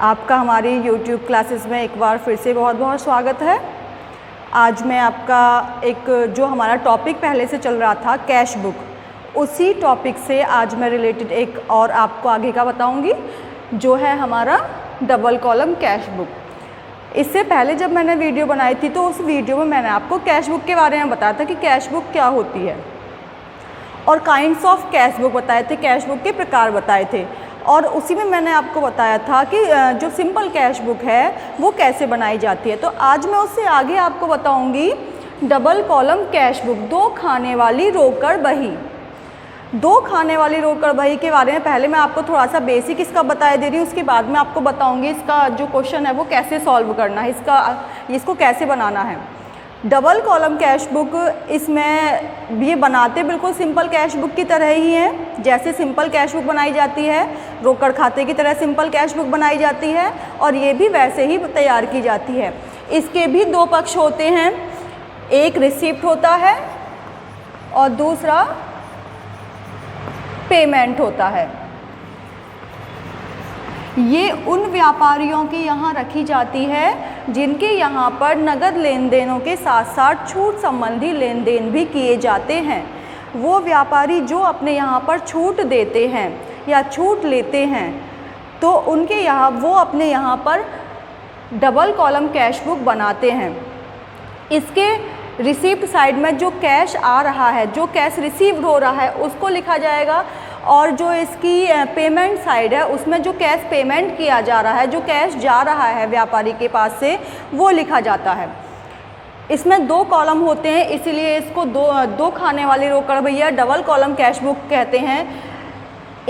आपका हमारी YouTube classes में एक बार फिर से बहुत बहुत स्वागत है। आज मैं आपका जो हमारा टॉपिक पहले से चल रहा था कैश बुक, उसी टॉपिक से आज मैं रिलेटेड एक और आपको आगे का बताऊंगी, जो है हमारा डबल कॉलम कैश बुक। इससे पहले जब मैंने वीडियो बनाई थी तो उस वीडियो में मैंने आपको कैश बुक के बारे में बताया था कि कैश बुक क्या होती है और काइंड्स ऑफ कैश बुक बताए थे, कैश बुक के प्रकार बताए थे। और उसी में मैंने आपको बताया था कि जो सिंपल कैश बुक है वो कैसे बनाई जाती है। तो आज मैं उससे आगे आपको बताऊंगी डबल कॉलम कैश बुक, दो खाने वाली रोकड़ बही। दो खाने वाली रोकड़ बही के बारे में पहले मैं आपको थोड़ा सा बेसिक इसका बता दे रही हूँ, उसके बाद में आपको बताऊंगी इसका जो क्वेश्चन है वो कैसे सॉल्व करना है, इसको कैसे बनाना है। डबल कॉलम कैश बुक, इसमें ये बनाते बिल्कुल सिंपल कैश बुक की तरह ही हैं, जैसे सिंपल कैश बुक बनाई जाती है, रोकड़ खाते की तरह सिंपल कैश बुक बनाई जाती है और ये भी वैसे ही तैयार की जाती है। इसके भी दो पक्ष होते हैं, एक रिसिप्ट होता है और दूसरा पेमेंट होता है। ये उन व्यापारियों की यहाँ रखी जाती है जिनके यहाँ पर नगद लेन देनों के साथ साथ छूट संबंधी लेन देन भी किए जाते हैं। वो व्यापारी जो अपने यहाँ पर छूट देते हैं या छूट लेते हैं तो उनके यहाँ वो अपने यहाँ पर डबल कॉलम कैश बुक बनाते हैं। इसके रिसीप्ट साइड में जो कैश आ रहा है, जो कैश रिसीव्ड हो रहा है उसको लिखा जाएगा और जो इसकी पेमेंट साइड है उसमें जो कैश पेमेंट किया जा रहा है, जो कैश जा रहा है व्यापारी के पास से, वो लिखा जाता है। इसमें दो कॉलम होते हैं, इसीलिए इसको दो खाने वाली रोकड़ भैया डबल कॉलम कैश बुक कहते हैं।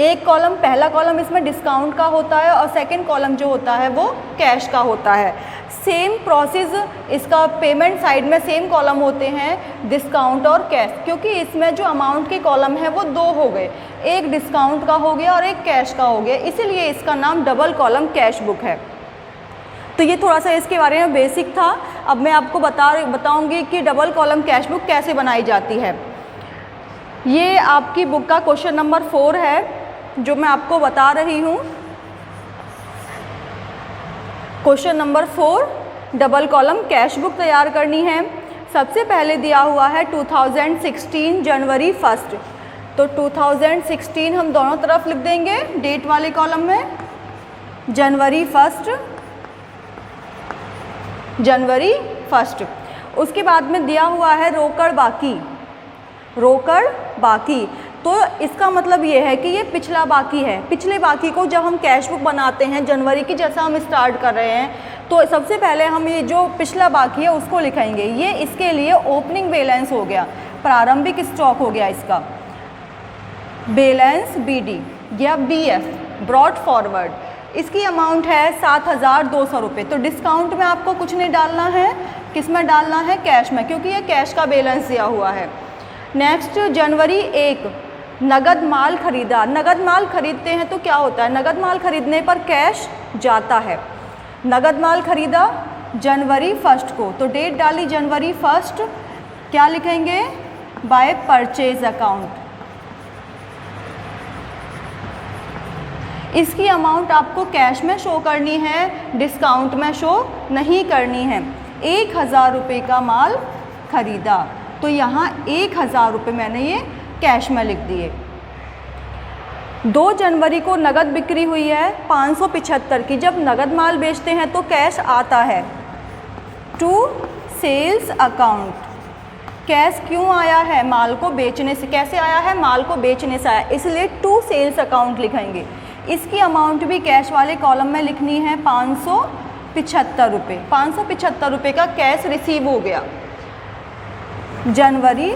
एक कॉलम, पहला कॉलम इसमें डिस्काउंट का होता है और सेकंड कॉलम जो होता है वो कैश का होता है। सेम प्रोसेस इसका पेमेंट साइड में सेम कॉलम होते हैं, डिस्काउंट और कैश, क्योंकि इसमें जो अमाउंट के कॉलम है वो दो हो गए, एक डिस्काउंट का हो गया और एक कैश का हो गया, इसीलिए इसका नाम डबल कॉलम कैश बुक है। तो ये थोड़ा सा इसके बारे में बेसिक था। अब मैं आपको बताऊंगी कि डबल कॉलम कैश बुक कैसे बनाई जाती है। ये आपकी बुक का क्वेश्चन नंबर 4 है जो मैं आपको बता रही हूँ। Question number 4, double column cash book तैयार करनी है। सबसे पहले दिया हुआ है 2016 जनवरी 1। तो 2016 हम दोनों तरफ लिख देंगे, डेट वाले कॉलम में जनवरी 1। उसके बाद में दिया हुआ है रोकड़ बाकी। तो इसका मतलब ये है कि ये पिछला बाकी है। पिछले बाकी को जब हम कैश बुक बनाते हैं जनवरी की, जैसा हम स्टार्ट कर रहे हैं, तो सबसे पहले हम ये जो पिछला बाकी है उसको लिखेंगे। ये इसके लिए ओपनिंग बैलेंस हो गया, प्रारंभिक स्टॉक हो गया इसका, बैलेंस BD या BF, ब्रॉड फॉरवर्ड। इसकी अमाउंट है 7,200 रुपये। तो डिस्काउंट में आपको कुछ नहीं डालना है, किस में डालना है? कैश में, क्योंकि ये कैश का बैलेंस दिया हुआ है। नेक्स्ट जनवरी 1, नगद माल खरीदा। नगद माल खरीदते हैं तो क्या होता है? नगद माल खरीदने पर कैश जाता है। नगद माल खरीदा जनवरी 1 को, तो डेट डाली जनवरी 1। क्या लिखेंगे? By purchase account. इसकी अमाउंट आपको कैश में शो करनी है, डिस्काउंट में शो नहीं करनी है। 1,000 रुपये का माल खरीदा, तो यहाँ 1,000 रुपये मैंने ये कैश में लिख दिए। 2 जनवरी को नगद बिक्री हुई है 575 की। जब नगद माल बेचते हैं तो कैश आता है टू सेल्स अकाउंट। कैश क्यों आया है? माल को बेचने से। कैसे आया है? माल को बेचने से आया, इसलिए टू सेल्स अकाउंट लिखेंगे। इसकी अमाउंट भी कैश वाले कॉलम में लिखनी है 575 रुपये। 575 रुपये का कैश रिसीव हो गया जनवरी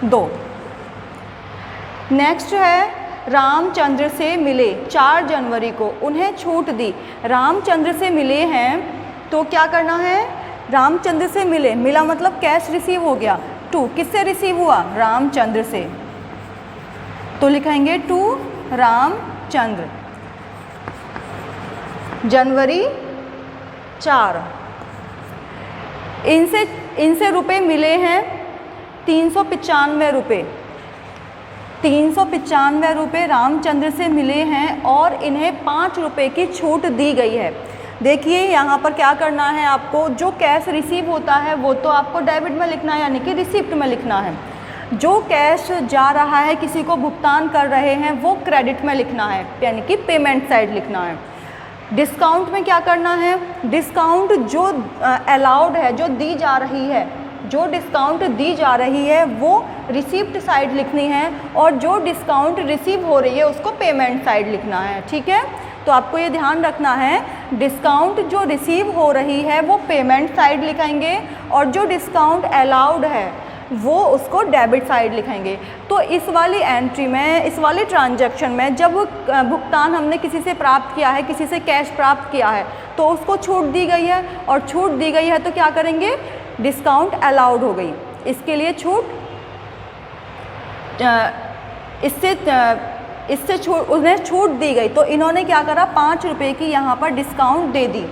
2। नेक्स्ट है रामचंद्र से मिले 4 जनवरी को, उन्हें छूट दी। रामचंद्र से मिले हैं तो क्या करना है? रामचंद्र से मिले, मिला मतलब कैश रिसीव हो गया। टू, किससे रिसीव हुआ? रामचंद्र से, तो लिखेंगे टू रामचंद्र। जनवरी 4, इनसे रुपए मिले हैं 395 रुपये। 395 रुपये रामचंद्र से मिले हैं और इन्हें 5 रुपये की छूट दी गई है। देखिए यहाँ पर क्या करना है आपको, जो कैश रिसीव होता है वो तो आपको डेबिट में लिखना है, यानी कि रिसिप्ट में लिखना है। जो कैश जा रहा है, किसी को भुगतान कर रहे हैं, वो क्रेडिट में लिखना है, यानी कि पेमेंट साइड लिखना है। डिस्काउंट में क्या करना है, डिस्काउंट जो अलाउड है, जो दी जा रही है, जो डिस्काउंट दी जा रही है वो रिसिप्ट साइड लिखनी है, और जो डिस्काउंट रिसीव हो रही है उसको पेमेंट साइड लिखना है। ठीक है, तो आपको ये ध्यान रखना है, डिस्काउंट जो रिसीव हो रही है वो पेमेंट साइड लिखेंगे, और जो डिस्काउंट अलाउड है वो उसको डेबिट साइड लिखेंगे। तो इस वाली एंट्री में, इस वाले ट्रांजैक्शन में जब भुगतान हमने किसी से प्राप्त किया है, किसी से कैश प्राप्त किया है, तो उसको छूट दी गई है, और छूट दी गई है तो क्या करेंगे, डिस्काउंट अलाउड हो गई, इसके लिए छूट, इससे छूट, उन्हें छूट दी गई, तो इन्होंने क्या करा, 5 रुपये की यहाँ पर डिस्काउंट दे दी,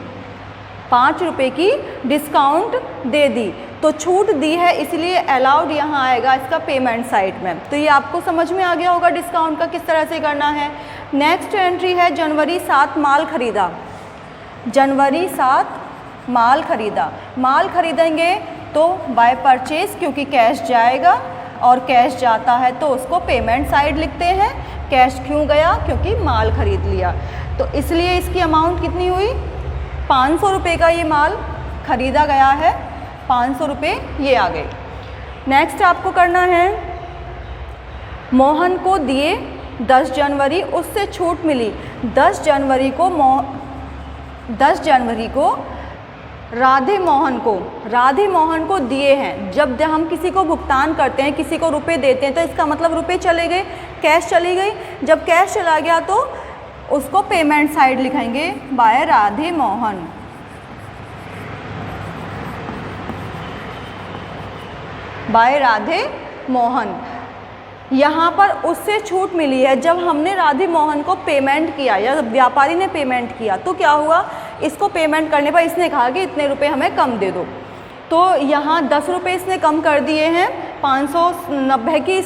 5 रुपये की डिस्काउंट दे दी, तो छूट दी है इसलिए अलाउड यहाँ आएगा इसका पेमेंट साइड में। तो ये आपको समझ में आ गया होगा डिस्काउंट का किस तरह से करना है। नेक्स्ट एंट्री है जनवरी 7 माल खरीदा। जनवरी 7 माल खरीदा, माल खरीदेंगे तो बाय परचेज, क्योंकि कैश जाएगा और कैश जाता है तो उसको पेमेंट साइड लिखते हैं। कैश क्यों गया, क्योंकि माल खरीद लिया, तो इसलिए इसकी अमाउंट कितनी हुई, 500 रुपये का ये माल खरीदा गया है, 500 रुपये ये आ गए। नेक्स्ट आपको करना है, मोहन को दिए 10 जनवरी, उससे छूट मिली। 10 जनवरी को राधे मोहन को दिए हैं। जब हम किसी को भुगतान करते हैं, किसी को रुपए देते हैं, तो इसका मतलब रुपए चले गए, कैश चली गई। जब कैश चला गया तो उसको पेमेंट साइड लिखेंगे, बाय राधे मोहन। बाय राधे मोहन। यहाँ पर उससे छूट मिली है, जब हमने राधे मोहन को पेमेंट किया या व्यापारी ने पेमेंट किया तो क्या हुआ, इसको पेमेंट करने पर इसने कहा कि इतने रुपए हमें कम दे दो, तो यहाँ 10 रुपये इसने कम कर दिए हैं, 590 की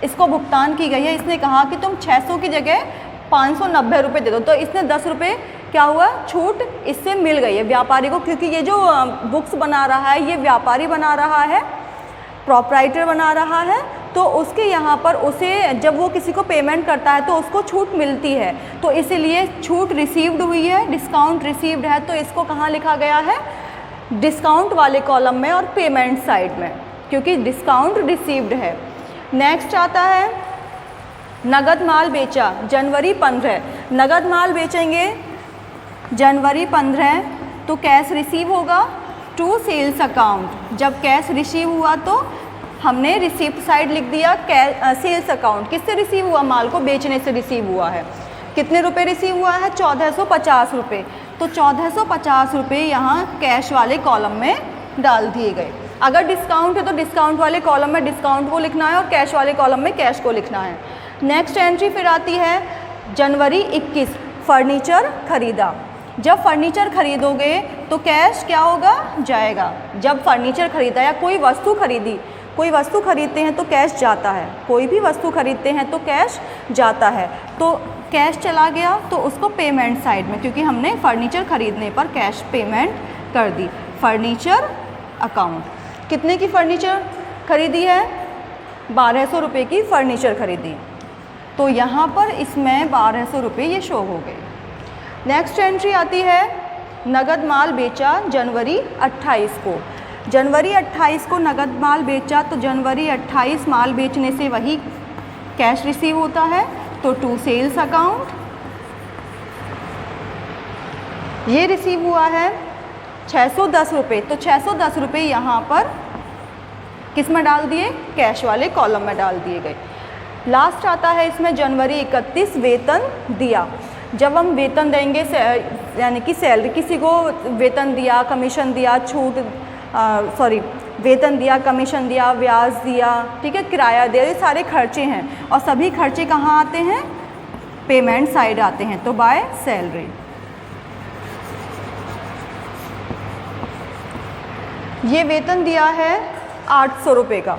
इसको भुगतान की गई है। इसने कहा कि तुम 600 की जगह 590 रुपये दे दो, तो इसने 10 रुपये क्या हुआ, छूट इससे मिल गई है व्यापारी को, क्योंकि ये जो बुक्स बना रहा है ये व्यापारी बना रहा है, प्रॉपराइटर बना रहा है, तो उसके यहाँ पर उसे जब वो किसी को पेमेंट करता है तो उसको छूट मिलती है, तो इसीलिए छूट रिसीव्ड हुई है, डिस्काउंट रिसीव्ड है, तो इसको कहाँ लिखा गया है, डिस्काउंट वाले कॉलम में और पेमेंट साइड में, क्योंकि डिस्काउंट रिसीव्ड है। नेक्स्ट आता है, नगद माल बेचा जनवरी 15। नगद माल बेचेंगे जनवरी 15 तो कैश रिसीव होगा टू सेल्स अकाउंट। जब कैश रिसीव हुआ तो हमने रिसीप्ट साइड लिख दिया, सेल्स अकाउंट किससे रिसीव हुआ, माल को बेचने से रिसीव हुआ है। कितने रुपए रिसीव हुआ है, 1450 रुपये, तो 1450 रुपये यहाँ कैश वाले कॉलम में डाल दिए गए। अगर डिस्काउंट है तो डिस्काउंट वाले कॉलम में डिस्काउंट को लिखना है और कैश वाले कॉलम में कैश को लिखना है। नेक्स्ट एंट्री फिर आती है जनवरी 21, फर्नीचर खरीदा। जब फर्नीचर खरीदोगे तो कैश क्या होगा, जाएगा। जब फर्नीचर खरीदा या कोई वस्तु खरीदी, कोई वस्तु खरीदते हैं तो कैश जाता है, कोई भी वस्तु खरीदते हैं तो कैश जाता है, तो कैश चला गया तो उसको पेमेंट साइड में, क्योंकि हमने फर्नीचर खरीदने पर कैश पेमेंट कर दी। फर्नीचर अकाउंट, कितने की फर्नीचर खरीदी है, 1200 रुपये की फर्नीचर खरीदी, तो यहाँ पर इसमें 1200 रुपये ये शो हो गए। नेक्स्ट एंट्री आती है, नगद माल बेचा जनवरी 28 को। जनवरी 28 को नगद माल बेचा, तो जनवरी 28 माल बेचने से वही कैश रिसीव होता है, तो टू सेल्स अकाउंट। ये रिसीव हुआ है 610 रुपये, तो 610 रुपये यहाँ पर किस में डाल दिए, कैश वाले कॉलम में डाल दिए गए। लास्ट आता है इसमें जनवरी 31, वेतन दिया। जब हम वेतन देंगे, यानी कि सैलरी, किसी को वेतन दिया, कमीशन दिया, वेतन दिया, कमीशन दिया, ब्याज दिया, ठीक है, किराया दिया, ये सारे खर्चे हैं और सभी खर्चे कहाँ आते हैं, पेमेंट साइड आते हैं, तो बाय सैलरी। ये वेतन दिया है 800 रुपये का,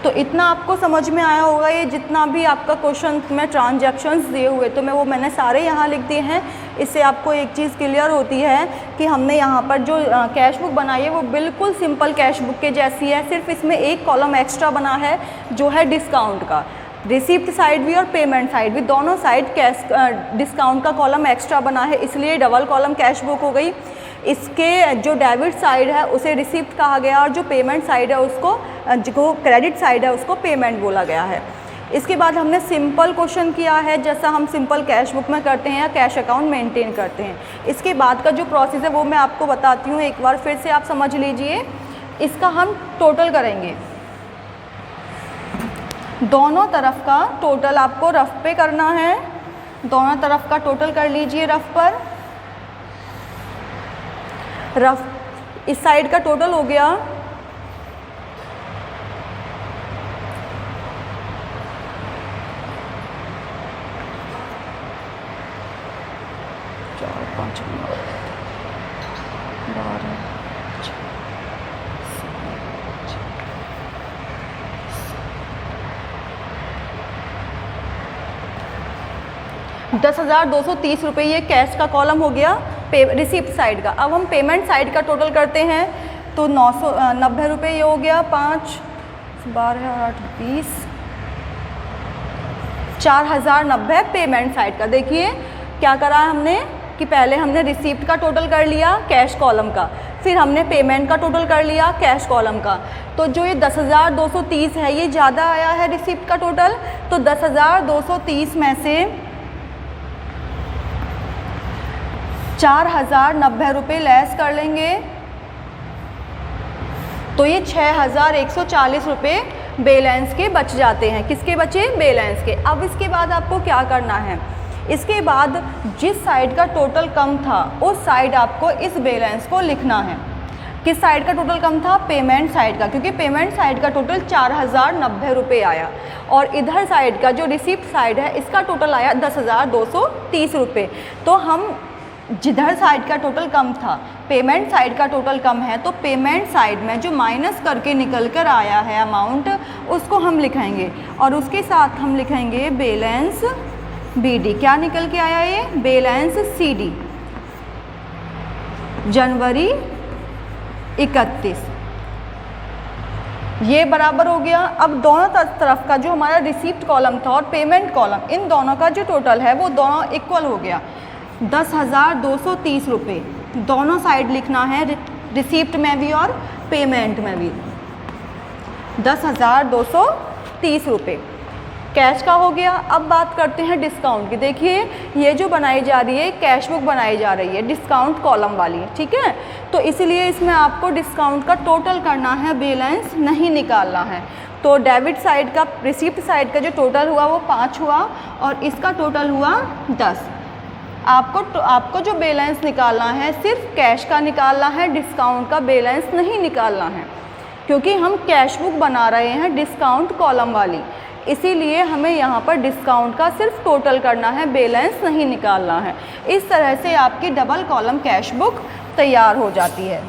तो इतना आपको समझ में आया होगा। ये जितना भी आपका क्वेश्चन में ट्रांजैक्शंस दिए हुए तो मैंने सारे यहाँ लिख दिए हैं। इससे आपको एक चीज़ क्लियर होती है कि हमने यहाँ पर जो कैश बुक बनाई है वो बिल्कुल सिंपल कैश बुक के जैसी है, सिर्फ इसमें एक कॉलम एक्स्ट्रा बना है जो है डिस्काउंट का। रिसिप्ट साइड भी और पेमेंट साइड भी दोनों साइड कैश डिस्काउंट का कॉलम एक्स्ट्रा बना है, इसलिए डबल कॉलम कैश बुक हो गई। इसके जो डेबिट साइड है उसे रिसिप्ट कहा गया और जो पेमेंट साइड है उसको जो क्रेडिट साइड है उसको पेमेंट बोला गया है। इसके बाद हमने सिंपल क्वेश्चन किया है जैसा हम सिंपल कैश बुक में करते हैं या कैश अकाउंट मेंटेन करते हैं। इसके बाद का जो प्रोसेस है वो मैं आपको बताती हूँ, एक बार फिर से आप समझ लीजिए। इसका हम टोटल करेंगे, दोनों तरफ का टोटल आपको रफ पे करना है। दोनों तरफ का टोटल कर लीजिए रफ पर। रफ इस साइड का टोटल हो गया 4, 5, 12, 10,230 रुपये ये कैश का कॉलम हो गया रिसिप्ट साइड का। अब हम पेमेंट साइड का टोटल करते हैं तो 990 रुपये ये हो गया। 5, 12, 8, 20, 4,090 पेमेंट साइड का। देखिए क्या करा है हमने कि पहले हमने रिसिप्ट का टोटल कर लिया कैश कॉलम का, फिर हमने पेमेंट का टोटल कर लिया कैश कॉलम का। तो जो ये 10,230 है ये ज़्यादा आया है रिसिप्ट का टोटल, तो 10,230 में से 4,090 रुपये लेस कर लेंगे तो ये 6,140 रुपये बैलेंस के बच जाते हैं। किसके बचे? बैलेंस के। अब इसके बाद आपको क्या करना है, इसके बाद जिस साइड का टोटल कम था उस साइड आपको इस बैलेंस को लिखना है। किस साइड का टोटल कम था? पेमेंट साइड का, क्योंकि पेमेंट साइड का टोटल 4,090 रुपये आया और इधर साइड का जो रिसिप्ट साइड है इसका टोटल आया 10,230 रुपये। तो हम जिधर साइड का टोटल कम था पेमेंट साइड का टोटल कम है, तो पेमेंट साइड में जो माइनस करके निकल कर आया है अमाउंट उसको हम लिखेंगे और उसके साथ हम लिखेंगे बैलेंस बीडी। क्या निकल के आया ये? बैलेंस सीडी जनवरी 31, ये बराबर हो गया। अब दोनों तरफ का जो हमारा रिसीप्ट कॉलम था और पेमेंट कॉलम, इन दोनों का जो टोटल है वो दोनों इक्वल हो गया 10,230 रुपये। दोनों साइड लिखना है, रिसीप्ट में भी और पेमेंट में भी। 10,230 रुपये कैश का हो गया। अब बात करते हैं डिस्काउंट की। देखिए ये जो बनाई जा रही है कैश बुक बनाई जा रही है डिस्काउंट कॉलम वाली, ठीक है। तो इसलिए इसमें आपको डिस्काउंट का टोटल करना है, बैलेंस नहीं निकालना है। तो डेबिट साइड का रिसीप्ट साइड का जो टोटल हुआ वो 5 हुआ और इसका टोटल हुआ 10। आपको जो बैलेंस निकालना है सिर्फ कैश का निकालना है, डिस्काउंट का बैलेंस नहीं निकालना है, क्योंकि हम कैश बुक बना रहे हैं डिस्काउंट कॉलम वाली। इसीलिए हमें यहाँ पर डिस्काउंट का सिर्फ टोटल करना है, बैलेंस नहीं निकालना है। इस तरह से आपकी डबल कॉलम कैश बुक तैयार हो जाती है।